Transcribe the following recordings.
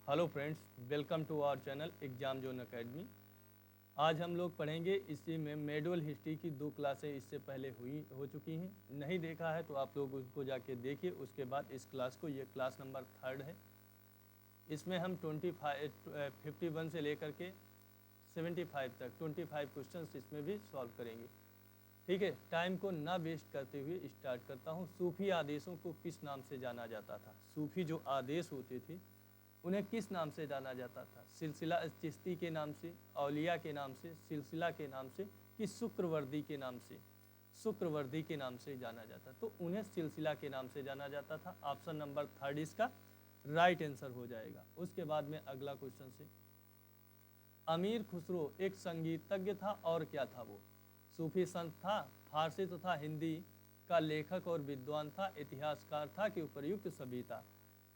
Hello friends, welcome to our channel exam zone academy. आज हम लोग पढ़ेंगे इसी में मेडुअल हिस्ट्री की 2 क्लासें इससे पहले हो चुकी हैं। नहीं देखा है तो आप लोग उसको जाके देखिए। उसके बाद इस क्लास को, ये क्लास नंबर 3 है। इसमें हम 51 से लेकर के 75 तक 25 क्वेश्चंस इसमें भी सॉल्व करेंगे। ठीक है, टाइम को ना वेस्ट करते हुए स्टार्ट करता हूँ। सूफी आदेशों को किस नाम से जाना जाता था? सूफी जो आदेश होते थे उन्हें किस नाम से जाना जाता था? सिलसिला चिश्ती के नाम से, औलिया के नाम से, सिलसिला के नाम से, कि शुक्रवर्दी के नाम से? शुक्रवर्दी के नाम से जाना जाता, तो उन्हें सिलसिला के नाम से जाना जाता था। ऑप्शन नंबर 3 इसका राइट आंसर हो जाएगा। उसके बाद में अगला क्वेश्चन से, अमीर खुसरो एक संगीतज्ञ था और क्या था वो? सूफी संत था, फारसी तथा हिंदी का लेखक और विद्वान था, इतिहासकार था, कि उपर्युक्त सभी था?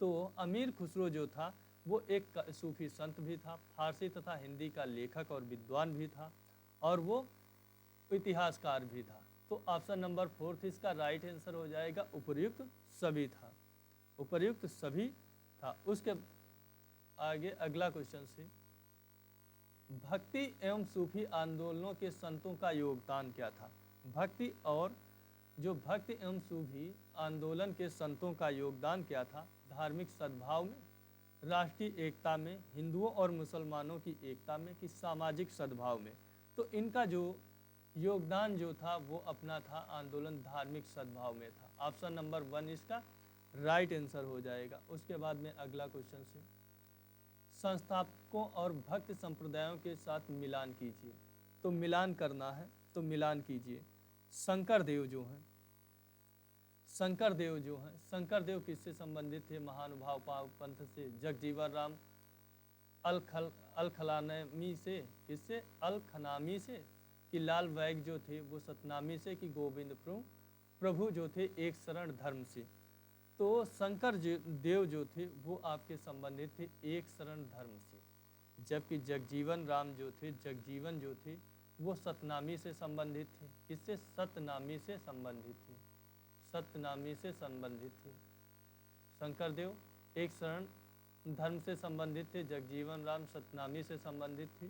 तो अमीर खुसरो जो था वो एक सूफी संत भी था, फारसी तथा हिंदी का लेखक और विद्वान भी था, और वो इतिहासकार भी था। तो ऑप्शन नंबर 4 इसका राइट आंसर हो जाएगा, उपर्युक्त सभी था। उपर्युक्त सभी था। उसके आगे अगला क्वेश्चन से, भक्ति एवं सूफी आंदोलनों के संतों का योगदान क्या था? भक्ति और जो भक्ति एवं सूफी आंदोलन के संतों का योगदान क्या था? धार्मिक सद्भाव में, राष्ट्रीय एकता में, हिंदुओं और मुसलमानों की एकता में, कि सामाजिक सद्भाव में? तो इनका जो योगदान जो था वो अपना था आंदोलन धार्मिक सद्भाव में था। ऑप्शन नंबर 1 इसका राइट आंसर हो जाएगा। उसके बाद में अगला क्वेश्चन से, संस्थापकों और भक्त संप्रदायों के साथ मिलान कीजिए। तो मिलान करना है तो मिलान कीजिए। शंकर देव जो हैं, शंकर देव किससे संबंधित थे? महानुभाव पंथ से। जगजीवन राम अलखलामी से, किससे? अलखनामी से। कि लाल बैग जो थे वो सतनामी से, कि गोविंद प्रभु जो थे एक शरण धर्म से? तो शंकर देव जो थे वो आपके संबंधित थे एक शरण धर्म से, जबकि जगजीवन राम जो थे, जगजीवन जो थे वो सतनामी से संबंधित थे। किससे? सतनामी से संबंधित थे, सतनामी से संबंधित थे। शंकर देव एक शरण धर्म से संबंधित थे, जगजीवन राम सतनामी से संबंधित थे।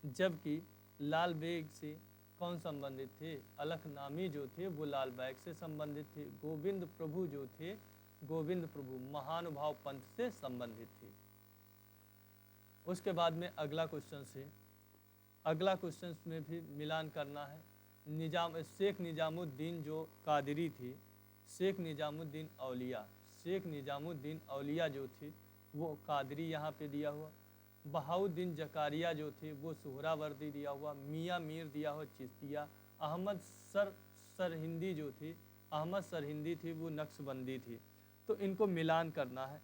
जबकि लाल बेग से कौन संबंधित थे? अलखनामी जो थे वो लाल बैग से संबंधित थे। गोविंद प्रभु जो थे, गोविंद प्रभु महानुभाव पंथ से संबंधित थे। उसके बाद में अगला क्वेश्चन से, अगला क्वेश्चन में भी मिलान करना है। शेख निजामुद्दीन जो कादरी थे, शेख निजामुद्दीन औलिया, शेख निजामुद्दीन औलिया जो थे वो कादरी यहाँ पे दिया हुआ। बहाउद्दीन जकारिया जो थे वो सुहरावर्दी दिया हुआ। मियाँ मीर दिया हुआ चिश्तिया। अहमद सरहिंदी जो थे, अहमद सरहिंदी थी वो नक्शबंदी थी। तो इनको मिलान करना है।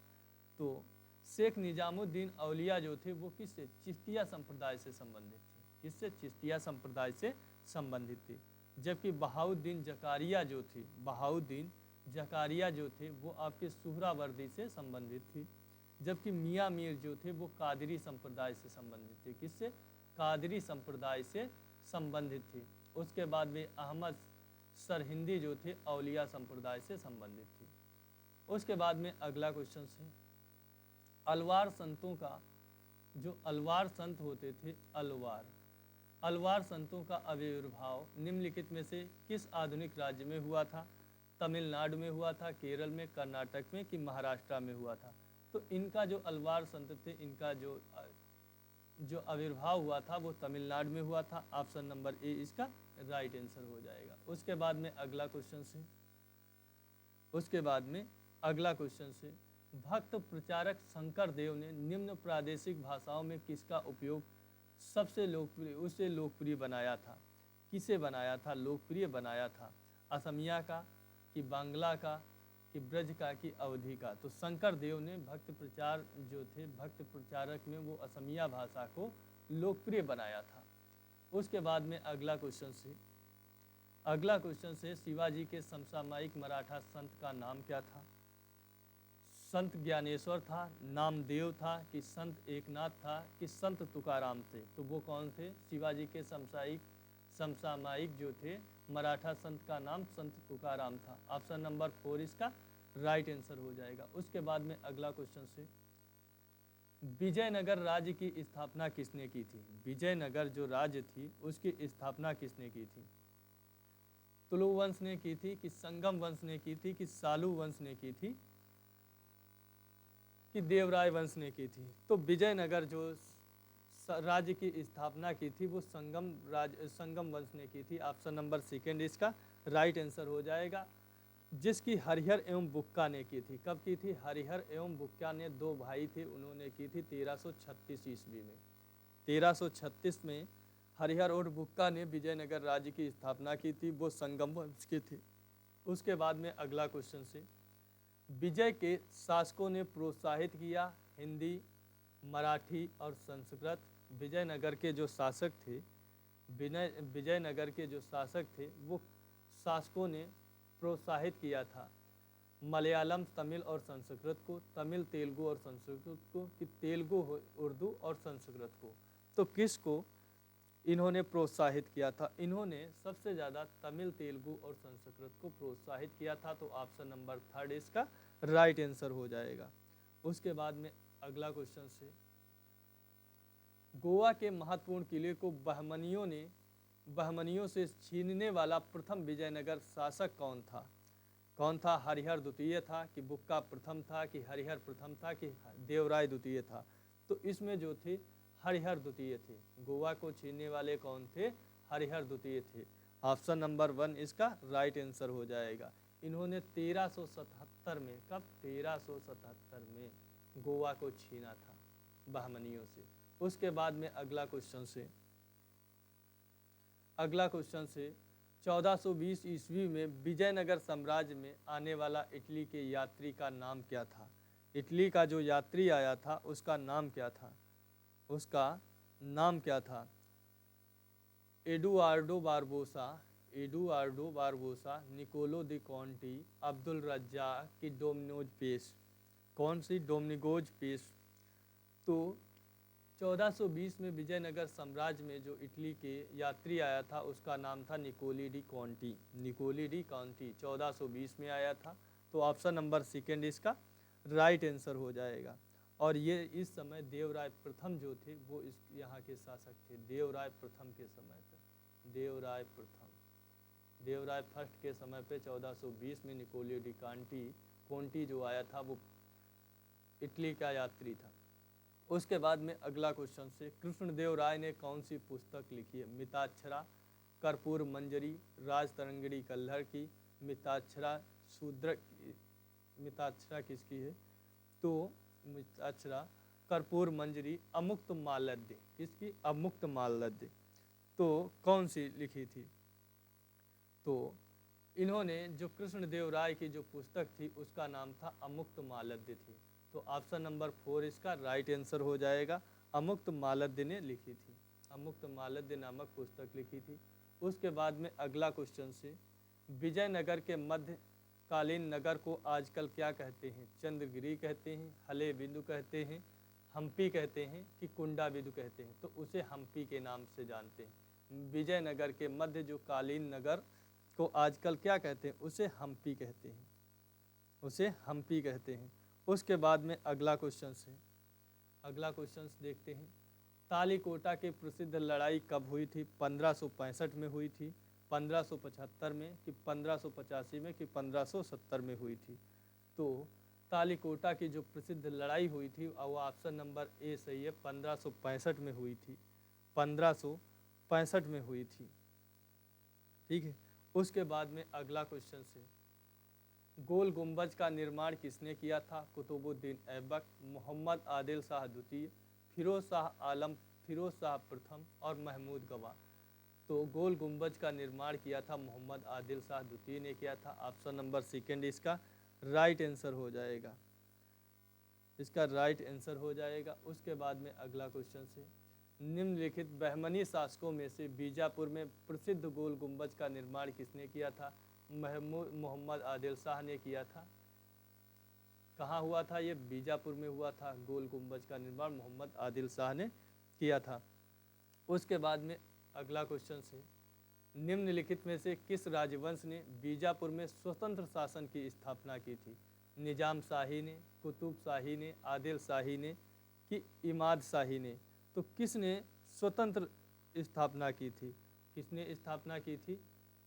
तो शेख निजामुद्दीन औलिया जो थे वो किससे? चिश्तिया संप्रदाय से संबंधित थे। किससे? चिश्तिया संप्रदाय से संबंधित थे। जबकि बहाउद्दीन जकारिया जो थे, बहाउद्दीन जकारिया जो थे वो आपके सुहरावर्दी से संबंधित थे। जबकि मियाँ मीर जो थे वो कादरी संप्रदाय से संबंधित थे। किससे? कादरी संप्रदाय से संबंधित थे। उसके बाद में अहमद सरहिंदी जो थे औलिया संप्रदाय से संबंधित थे। उसके बाद में अगला क्वेश्चन है, अलवार संतों का, जो अलवार संत होते थे, अलवार संतों का आविर्भाव निम्नलिखित में से किस आधुनिक राज्य में हुआ था? तमिलनाडु में हुआ था, केरल में, कर्नाटक में, कि महाराष्ट्र में हुआ था? तो इनका जो अलवार संत थे, इनका जो आविर्भाव हुआ था वो तमिलनाडु में हुआ था। ऑप्शन नंबर ए इसका राइट आंसर हो जाएगा। उसके बाद में अगला क्वेश्चन से, उसके बाद में अगला क्वेश्चन से, भक्त प्रचारक शंकर देव ने निम्न प्रादेशिक भाषाओं में किसका उपयोग सबसे लोकप्रिय, उसे लोकप्रिय बनाया था? किसे बनाया था? लोकप्रिय बनाया था। असमिया का, कि बांग्ला का, कि ब्रज का, कि अवधी का? तो शंकर देव ने भक्त प्रचार जो थे, भक्त प्रचारक में वो असमिया भाषा को लोकप्रिय बनाया था। उसके बाद में अगला क्वेश्चन से, शिवाजी के समसामयिक मराठा संत का नाम क्या था? संत ज्ञानेश्वर था, नामदेव था, कि संत एकनाथ था, कि संत तुकाराम थे? तो वो कौन थे? शिवाजी के समसामयिक जो थे मराठा संत का नाम संत तुकाराम था। ऑप्शन नंबर 4 इसका राइट आंसर हो जाएगा। उसके बाद में अगला क्वेश्चन से, विजयनगर राज्य की स्थापना किसने की थी? विजयनगर जो राज्य थी उसकी स्थापना किसने की थी? तुलु वंश ने की थी कि संगम वंश ने की थी कि सालू वंश ने की थी कि देवराय वंश ने की थी? तो विजयनगर जो राज्य की स्थापना की थी वो संगम वंश ने की थी। ऑप्शन नंबर सेकेंड इसका राइट आंसर हो जाएगा, जिसकी हरिहर एवं बुक्का ने की थी। कब की थी? हरिहर एवं बुक्का ने दो भाई थे, उन्होंने की थी 1336 ईस्वी में। 1336 में हरिहर और बुक्का ने विजयनगर राज्य की स्थापना की थी, वो संगम वंश के थे। उसके बाद में अगला क्वेश्चन से, विजय के शासकों ने प्रोत्साहित किया हिंदी, मराठी और संस्कृत। विजयनगर के जो शासक थे विजयनगर के जो शासक थे वो शासकों ने प्रोत्साहित किया था मलयालम, तमिल और संस्कृत को, तमिल, तेलुगु और संस्कृत को, कि तेलुगु, उर्दू और संस्कृत को। तो किसको इन्होंने प्रोत्साहित किया था? इन्होंने सबसे ज़्यादा तमिल, तेलुगु और संस्कृत को प्रोत्साहित किया था। तो ऑप्शन नंबर थर्ड इसका राइट आंसर हो जाएगा। उसके बाद में अगला क्वेश्चन से, गोवा के महत्वपूर्ण किले को बहमनियों से छीनने वाला प्रथम विजयनगर शासक कौन था? कौन था? हरिहर द्वितीय था कि बुक्का प्रथम था कि हरिहर प्रथम था कि देवराय द्वितीय था? तो इसमें जो थे हरिहर द्वितीय थे। गोवा को छीनने वाले कौन थे? हरिहर द्वितीय थे। ऑप्शन नंबर वन इसका राइट आंसर हो जाएगा। इन्होंने 1377 में, कब? 1377 में गोवा को छीना था बहमनियों से। उसके बाद में अगला क्वेश्चन से 1420 ईस्वी में विजयनगर साम्राज्य में आने वाला इटली के यात्री का नाम क्या था? इटली का जो यात्री आया था उसका नाम क्या था? उसका नाम क्या था? एडुआर्डो बारबोसा, निकोलो दी कॉन्टी, अब्दुल रज्जाक की डोमिनोज पेश? कौन सी? डोमिनिगोज पेश। तो 1420 में विजयनगर साम्राज्य में जो इटली के यात्री आया था उसका नाम था निकोली डी कॉन्टी। 1420 में आया था। तो ऑप्शन नंबर सेकेंड इसका राइट आंसर हो जाएगा। और ये इस समय देवराय प्रथम जो थे वो इस यहाँ के शासक थे। देवराय प्रथम के समय पे, देवराय फर्स्ट के समय पे 1420 में निकोली डी कॉन्टी जो आया था वो इटली का यात्री था। उसके बाद में अगला क्वेश्चन से, कृष्णदेव राय ने कौन सी पुस्तक लिखी है? मिताक्षरा, कर्पूर मंजरी, राज तरंगिणी कल्हर की, मिताक्षरा शूद्र, मिताक्षरा किसकी है? तो मिताक्षरा, कर्पूर मंजरी, अमुक्त माल्यद किसकी? अमुक्त माल्यद। तो कौन सी लिखी थी? तो इन्होंने जो कृष्णदेव राय की जो पुस्तक थी उसका नाम था अमुक्त माल्यद थी। तो ऑप्शन नंबर 4 इसका राइट आंसर हो जाएगा। अमुक्त माल्यद ने लिखी थी, अमुक्त माल्यद नामक पुस्तक लिखी थी। उसके बाद में अगला क्वेश्चन से, विजयनगर के मध्यकालीन नगर को आजकल क्या कहते हैं? चंद्रगिरी कहते हैं, हले बिंदु कहते हैं, हम्पी कहते हैं कि कुंडा बिंदु कहते हैं? तो उसे हम्पी के नाम से जानते हैं। विजयनगर के मध्य जो कालीन नगर को आजकल क्या कहते हैं? उसे हम्पी कहते हैं, उसे हम्पी कहते हैं। उसके बाद में अगला क्वेश्चन देखते हैं, तालीकोटा की प्रसिद्ध लड़ाई कब हुई थी? 1565 में हुई थी, 1575 में कि 1585 में कि 1570 में हुई थी? तो तालीकोटा की जो प्रसिद्ध लड़ाई हुई थी वो ऑप्शन नंबर ए सही है, 1565 में हुई थी, 1565 में हुई थी। ठीक है। उसके बाद में अगला क्वेश्चन से, गोल गुंबज का निर्माण किसने किया था? कुतुबुद्दीन ऐबक, मोहम्मद आदिल शाह द्वितीय, फिरोज शाह प्रथम और महमूद गवा। तो गोल गुंबज का निर्माण किया था मोहम्मद आदिल शाह द्वितीय ने किया था। ऑप्शन नंबर सेकेंड इसका राइट आंसर हो जाएगा, इसका राइट आंसर हो जाएगा। उसके बाद में अगला क्वेश्चन से, निम्नलिखित बहमनी शासकों में से बीजापुर में प्रसिद्ध गोल गुंबज का निर्माण किसने किया था? मोहम्मद आदिल शाह ने किया था। कहाँ हुआ था? ये बीजापुर में हुआ था। गोल गुंबज का निर्माण मोहम्मद आदिल शाह ने किया था। उसके बाद में अगला क्वेश्चन से, निम्नलिखित में से किस राजवंश ने बीजापुर में स्वतंत्र शासन की स्थापना की थी? निजाम शाही ने, कुतुब शाही ने, आदिल शाही ने कि इमाद शाही ने। तो किसने स्वतंत्र स्थापना की थी? किसने स्थापना की थी?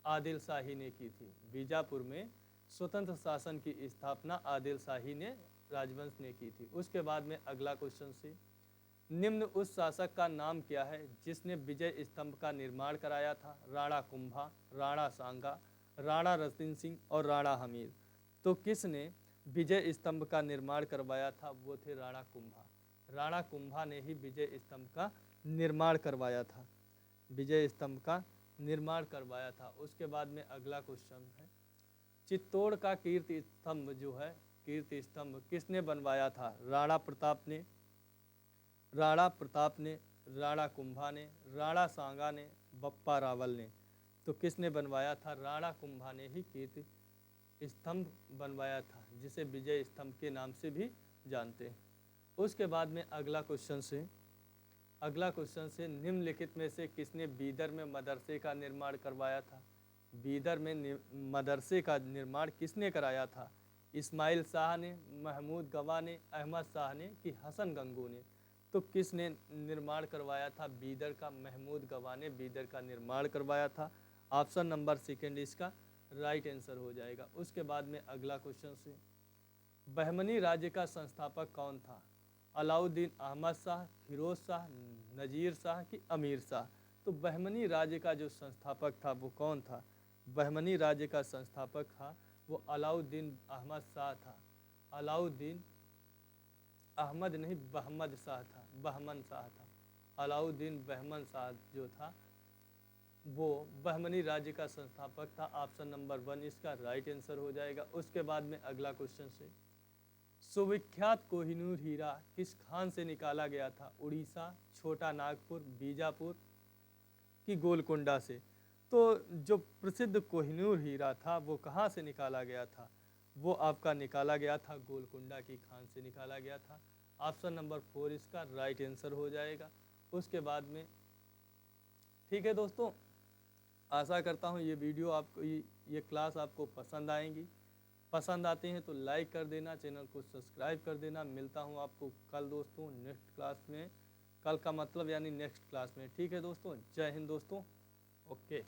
आदिल शाही ने की थी। बीजापुर में स्वतंत्र शासन की स्थापना आदिल शाही ने, राजवंश ने की थी। उसके बाद में अगला क्वेश्चन से, निम्न उस शासक का नाम क्या है जिसने विजय स्तंभ का निर्माण कराया था? राणा कुंभा, राणा सांगा, राणा रतन सिंह और राणा हमीर। तो किसने विजय स्तंभ का निर्माण करवाया था? वो थे राणा कुंभा। राणा कुंभा ने ही विजय स्तंभ का निर्माण करवाया था, विजय स्तंभ का निर्माण करवाया था। उसके बाद में अगला क्वेश्चन है, चित्तौड़ का कीर्ति स्तंभ जो है, कीर्ति स्तंभ किसने बनवाया था? राणा प्रताप ने, राणा प्रताप ने, राणा कुंभा ने, राणा सांगा ने, बप्पा रावल ने। तो किसने बनवाया था? राणा कुंभा ने ही कीर्ति स्तंभ बनवाया था, जिसे विजय स्तंभ के नाम से भी जानते हैं। उसके बाद में अगला क्वेश्चन से, निम्नलिखित में से किसने बीदर में मदरसे का निर्माण करवाया था? बीदर में मदरसे का निर्माण किसने कराया था? इस्माइल शाह ने, महमूद गवा ने, अहमद शाह ने कि हसन गंगू ने? तो किसने निर्माण करवाया था बीदर का? महमूद गवा ने बीदर का निर्माण करवाया था। ऑप्शन नंबर सेकंड इसका राइट आंसर हो जाएगा। उसके बाद में अगला क्वेश्चन से, बहमनी राज्य का संस्थापक कौन था? अलाउद्दीन अहमद शाह, फिरोज शाह, नजीर शाह कि अमीर शाह? तो बहमनी राज्य का जो संस्थापक था वो कौन था? बहमनी राज्य का संस्थापक था वो अलाउद्दीन अहमद शाह था। अलाउद्दीन अहमद नहीं, बहमद शाह था, बहमन शाह था। अलाउद्दीन बहमन शाह जो था वो बहमनी राज्य का संस्थापक था। ऑप्शन नंबर 1 इसका राइट आंसर हो जाएगा। उसके बाद में अगला क्वेश्चन से, सुविख्यात कोहिनूर हीरा किस खान से निकाला गया था? उड़ीसा, छोटा नागपुर, बीजापुर कि गोलकुंडा से? तो जो प्रसिद्ध कोहिनूर हीरा था वो कहाँ से निकाला गया था? वो आपका निकाला गया था गोलकुंडा की खान से निकाला गया था। ऑप्शन नंबर 4 इसका राइट आंसर हो जाएगा। उसके बाद में ठीक है दोस्तों, आशा करता हूँ ये वीडियो आपको, ये क्लास आपको पसंद आएंगी। पसंद आते हैं तो लाइक कर देना, चैनल को सब्सक्राइब कर देना। मिलता हूँ आपको कल दोस्तों नेक्स्ट क्लास में, कल का मतलब यानी नेक्स्ट क्लास में। ठीक है दोस्तों, जय हिंद दोस्तों, ओके।